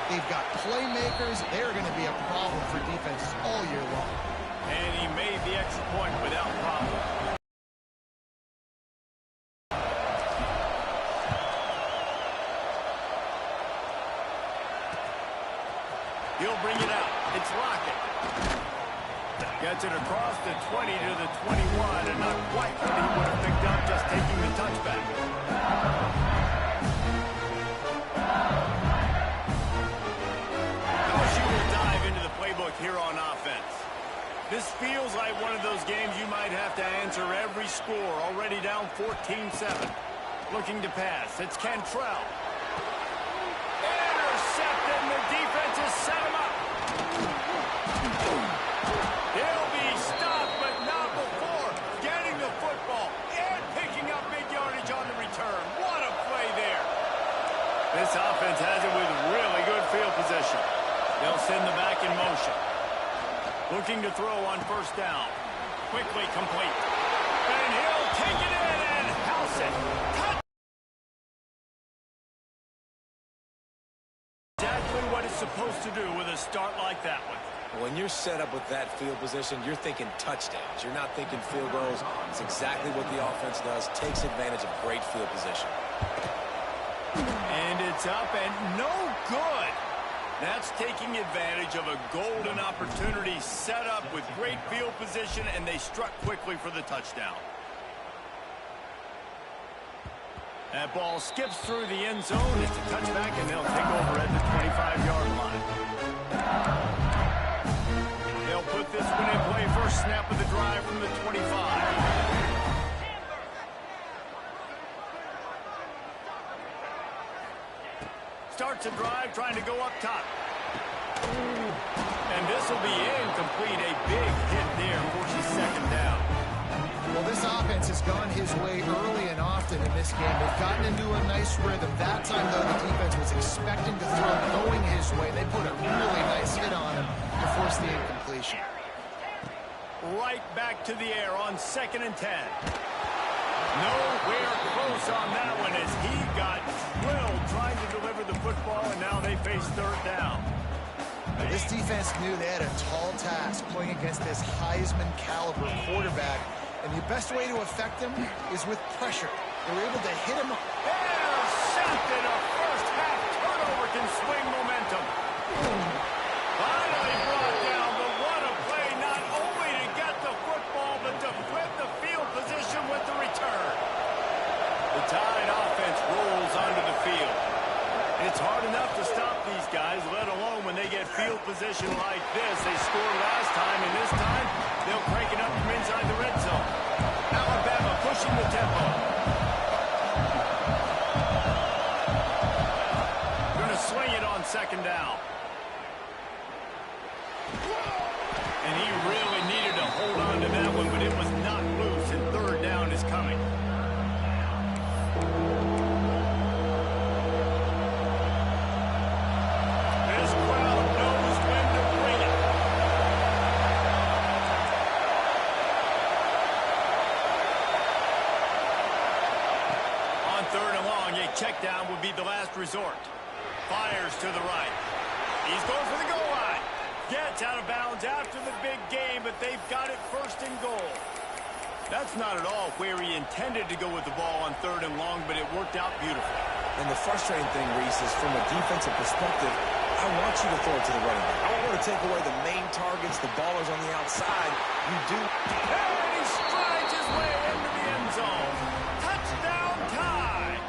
They've got playmakers. They're going to be a problem for defense all year long. And he made the extra point without problem. He'll bring it out. It's Lockett. Gets it across the 20 to the 21, and not quite what he would have picked up just taking the touchback. LSU will dive into the playbook here on offense. This feels like one of those games you might have to answer every score. Already down 14-7. Looking to pass. It's Cantrell. Intercepted, and the defense has set him up. He'll be stopped, but not before getting the football and picking up big yardage on the return. What a play there. This offense has it with really good field position. They'll send the back in motion. Looking to throw on first down. Quickly complete. And he'll take it in and house it. Exactly what it's supposed to do with a start like that one. When you're set up with that field position, you're thinking touchdowns. You're not thinking field goals. It's exactly what the offense does. Takes advantage of great field position. And it's up and no good. That's taking advantage of a golden opportunity set up with great field position, and they struck quickly for the touchdown. That ball skips through the end zone. It's a touchback, and they'll take over at the 25-yard line. They'll put this one in play. First snap of the drive from the 25. Starts a drive, trying to go up top. And this will be incomplete. A big hit there, forces second down. Well, this offense has gone his way early and often in this game. They've gotten into a nice rhythm. That time, though, the defense was expecting to throw going his way. They put a really nice hit on him to force the incompletion. Right back to the air on 2nd and 10. Nowhere close on that one as he got drilled trying to deliver the football, and now they face third down. This defense knew they had a tall task playing against this Heisman caliber quarterback, and the best way to affect him is with pressure. They were able to hit him. Intercepted. A first half turnover can swing momentum. Finally brought down, but what a play, not only to get the football, but to flip the field position with the return. The Tide offense rolls onto the field. It's hard enough to stop these guys, let alone when they get field position like this. They scored last time, and this time they'll crank it up from inside the red zone. Alabama pushing the tempo. Going to swing it on 2nd down. And he really needed to hold on to that one, but it was not loose, and third down is coming. This crowd knows when to bring it. On 3rd and long, a check down would be the last resort. Fires to the right. He's going for the goal line. Gets out of bounds after the big game, but they've got it 1st and goal. That's not at all where he intended to go with the ball on 3rd and long, but it worked out beautifully. And the frustrating thing, Reese, is from a defensive perspective, I want you to throw it to the running back. I don't want to take away the main targets, the ballers on the outside. You do. And he strides his way into the end zone. Touchdown tie.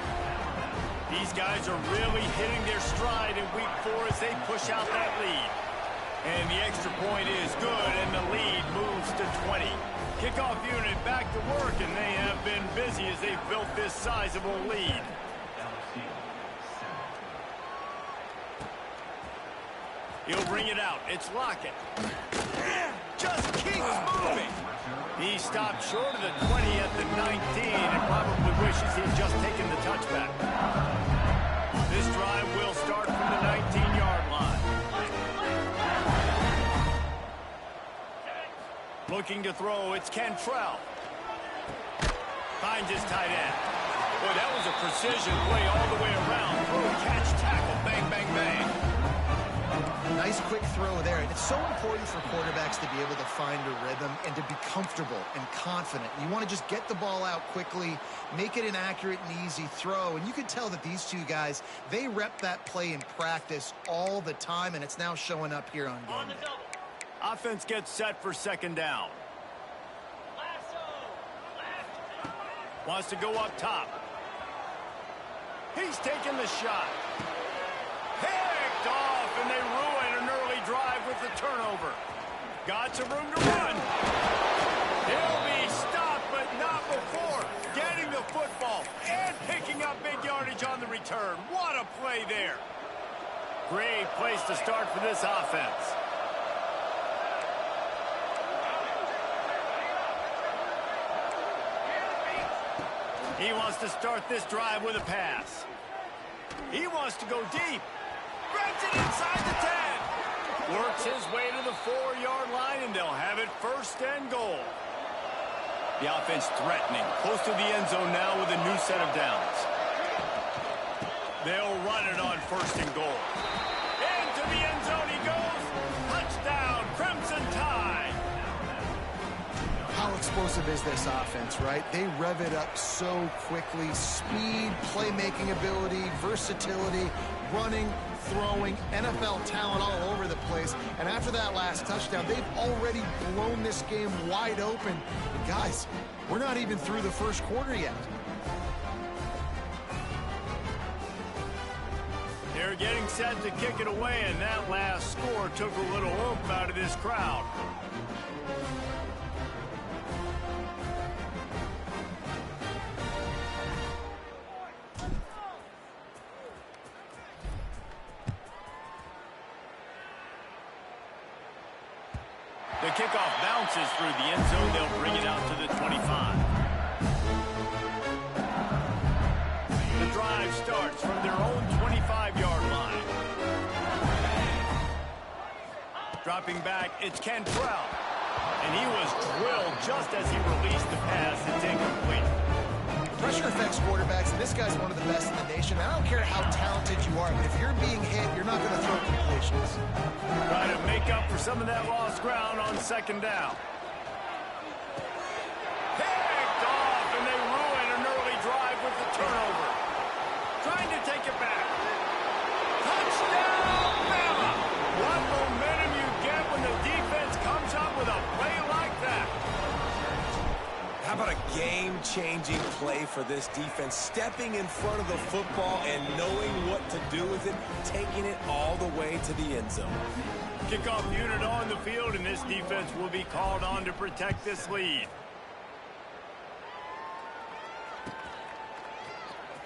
These guys are really hitting their stride in week 4 as they push out that lead. And the extra point is good, and the lead moves to 20. Kickoff unit back to work, and they have been busy as they've built this sizable lead. He'll bring it out. It's Lockett. Just keeps moving. He stopped short of the 20 at the 19 and probably wishes he'd just taken the touchback. This drive will start from the 19-yard line. Looking to throw, it's Cantrell. Finds his tight end. Boy, that was a precision play all the way around. Throw, catch, tackle, bang, bang, bang. Nice quick throw there. And it's so important for quarterbacks to be able to find a rhythm and to be comfortable and confident. You want to just get the ball out quickly, make it an accurate and easy throw. And you can tell that these two guys, they rep that play in practice all the time, and it's now showing up here on game day. Offense gets set for second down. Wants to go up top. He's taking the shot. Picked off, and they ruin an early drive with the turnover. Got some room to run. He'll be stopped, but not before getting the football and picking up big yardage on the return. What a play there. Great place to start for this offense. He wants to start this drive with a pass. He wants to go deep. Grabs it inside the 10. Works his way to the 4-yard line, and they'll have it first and goal. The offense threatening. Close to the end zone now with a new set of downs. They'll run it on first and goal. Into the end zone he goes. Touchdown, Crimson Tide. How explosive is this offense, right? They rev it up so quickly. Speed, playmaking ability, versatility, running, throwing, NFL talent all over the place. And after that last touchdown, they've already blown this game wide open. And guys, we're not even through the first quarter yet. They're getting set to kick it away, and that last score took a little oomph out of this crowd. The kickoff bounces through the end zone. They'll bring it out to the 25. The drive starts from their own 25-yard line. Dropping back, it's Cantrell. And he was drilled just as he released the pass. It's incomplete. Pressure affects quarterbacks, and this guy's one of the best in the nation. I don't care how talented you are, but if you're being hit, you're not going to throw completions. Try to make up for some of that lost ground on second down. Picked off, and they ruin an early drive with the turnover. Trying to take it back. Touchdown, Bama! What momentum you get when the defense comes up with a play like that. How about a game-changing play for this defense? Stepping in front of the football and knowing what to do with it, taking it all the way to the end zone. Kickoff unit on the field, and this defense will be called on to protect this lead.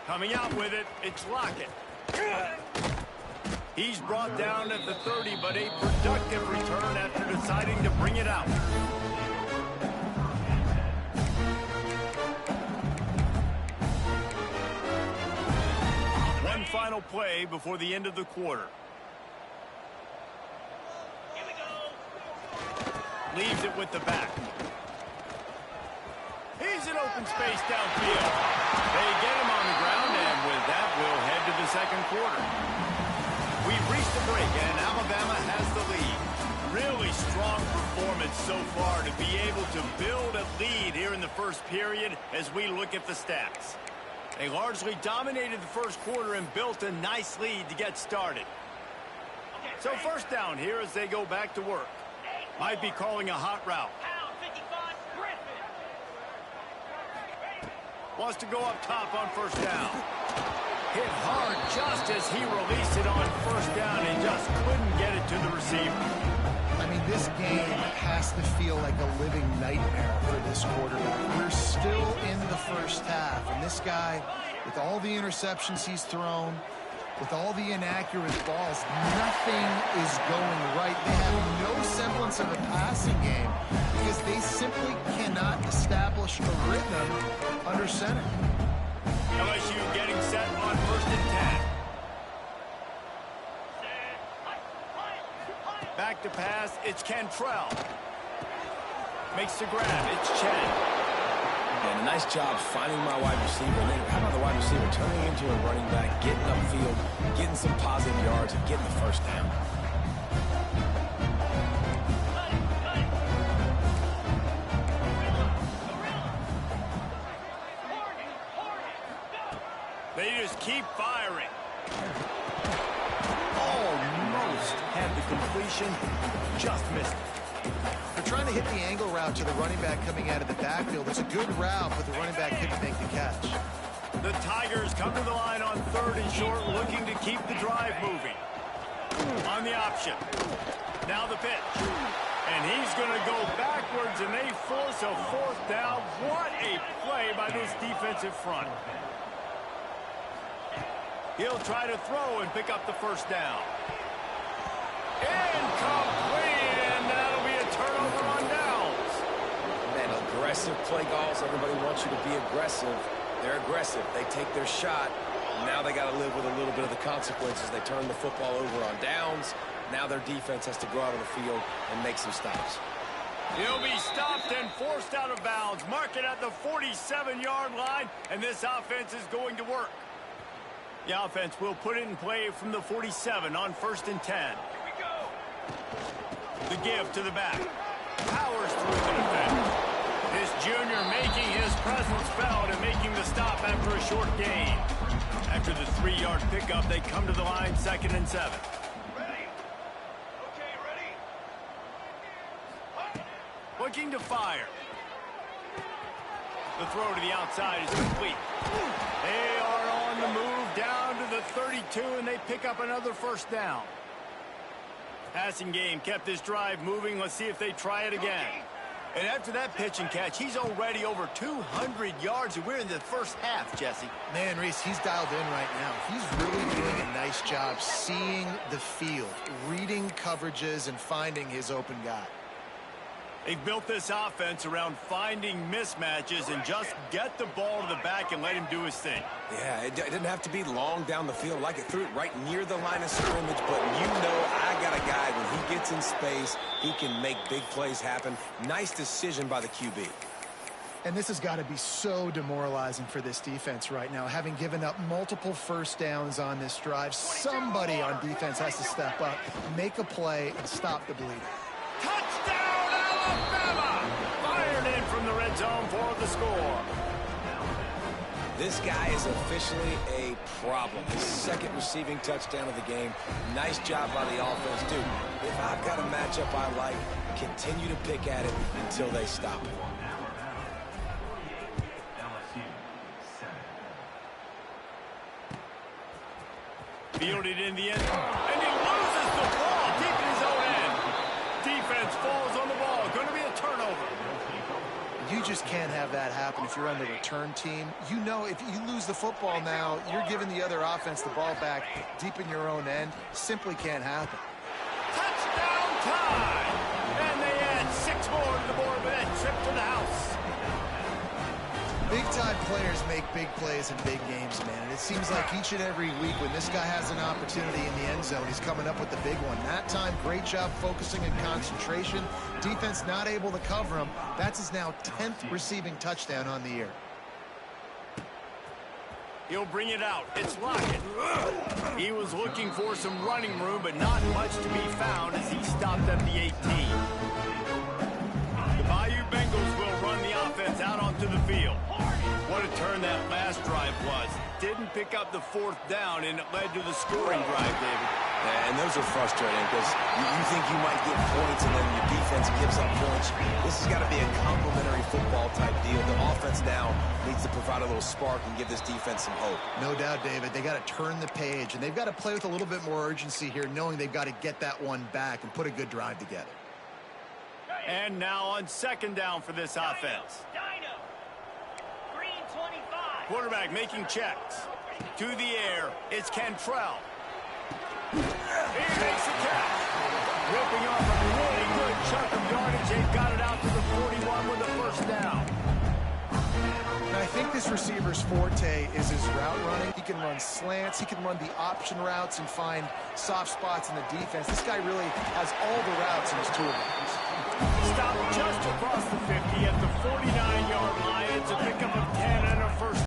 Coming out with it, it's Lockett. He's brought down at the 30, but a productive return after deciding to bring it out. One final play before the end of the quarter. Here we go. Leaves it with the back. He's in open space downfield. They get him on the ground, and with that, we'll head to the second quarter. We've reached the break, and Alabama has the lead. Really strong performance so far to be able to build a lead here in the first period as we look at the stats. They largely dominated the first quarter and built a nice lead to get started. So first down here as they go back to work. Might be calling a hot route. Wants to go up top on first down. Hit hard just as he released it on first down and just couldn't get it to the receiver. I mean, this game has to feel like a living nightmare for this quarterback. We're still in the first half, and this guy, with all the interceptions he's thrown, with all the inaccurate balls, nothing is going right. They have no semblance of a passing game because they simply cannot establish a rhythm under center. LSU getting set on first and 10. Back to pass, it's Cantrell. Makes the grab, it's Chen. And a nice job finding my wide receiver. And then how about the wide receiver turning into a running back, getting upfield, getting some positive yards, and getting the first down. They just keep firing. Almost had the completion, just missed it. They're trying to hit the angle route to the running back coming out of the backfield. It's a good route, but the running back couldn't make the catch. The Tigers come to the line on 3rd and short, looking to keep the drive moving. On the option. Now the pitch. And he's going to go backwards, and they force a 4th down. What a play by this defensive front. He'll try to throw and pick up the 1st down. Incomplete, and that'll be a turnover on downs. Man, aggressive play calls. Everybody wants you to be aggressive. They're aggressive. They take their shot. Now they got to live with a little bit of the consequences. They turn the football over on downs. Now their defense has to go out of the field and make some stops. He'll be stopped and forced out of bounds. Mark it at the 47-yard line, and this offense is going to work. The offense will put it in play from the 47 on 1st and 10. Here we go. The give to the back. Powers through the defender. This junior making his presence felt and making the stop after a short gain. After the 3-yard pickup, they come to the line 2nd and 7. Ready? Okay, ready? Looking to fire. The throw to the outside is complete. They are on the move down to the 32, and they pick up another 1st down. Passing game kept this drive moving. Let's see if they try it again. And after that pitch and catch, he's already over 200 yards, and we're in the 1st half, Jesse. Man, Reese, he's dialed in right now. He's really doing a nice job seeing the field, reading coverages, and finding his open guy. They've built this offense around finding mismatches and just get the ball to the back and let him do his thing. Yeah, it didn't have to be long down the field. Like it threw it right near the line of scrimmage, but you know I got a guy, when he gets in space, he can make big plays happen. Nice decision by the QB. And this has got to be so demoralizing for this defense right now. Having given up multiple 1st downs on this drive, somebody on defense has to step up, make a play, and stop the bleeding. Touchdown, Alabama! Fired in from the red zone for the score. This guy is officially a problem. His 2nd receiving touchdown of the game. Nice job by the offense, dude. If I've got a matchup I like, continue to pick at it until they stop it. Fielded in the end, and he loses the ball deep in his own end. Defense falls on the ball. Going to be a turnover. You just can't have that happen if you're on the return team. You know if you lose the football now, you're giving the other offense the ball back deep in your own end. Simply can't happen. Touchdown time! And they add 6 more to the board with that trip to the house. Big-time players make big plays in big games, man. And it seems like each and every week when this guy has an opportunity in the end zone, he's coming up with the big one. That time, great job focusing and concentration. Defense not able to cover him. That's his now 10th receiving touchdown on the year. He'll bring it out. It's Lockett. He was looking for some running room, but not much to be found as he stopped at the 18. The Bayou Bengals will run the offense out onto the field. What a turn that last drive was. Didn't pick up the 4th down, and it led to the scoring drive, David. And those are frustrating because you think you might get points and then your defense gives up points. This has got to be a complementary football type deal. The offense now needs to provide a little spark and give this defense some hope. No doubt, David. They got to turn the page, and they've got to play with a little bit more urgency here, knowing they've got to get that one back and put a good drive together. And now on 2nd down for this offense. Dino. Green 25. Quarterback making checks. To the air, it's Cantrell. He makes the catch. Ripping off a really good chunk of yardage. They've got it out to the 41 with the 1st down. And I think this receiver's forte is his route running. He can run slants. He can run the option routes and find soft spots in the defense. This guy really has all the routes in his toolbox. Stopped just across the 50 at the 49.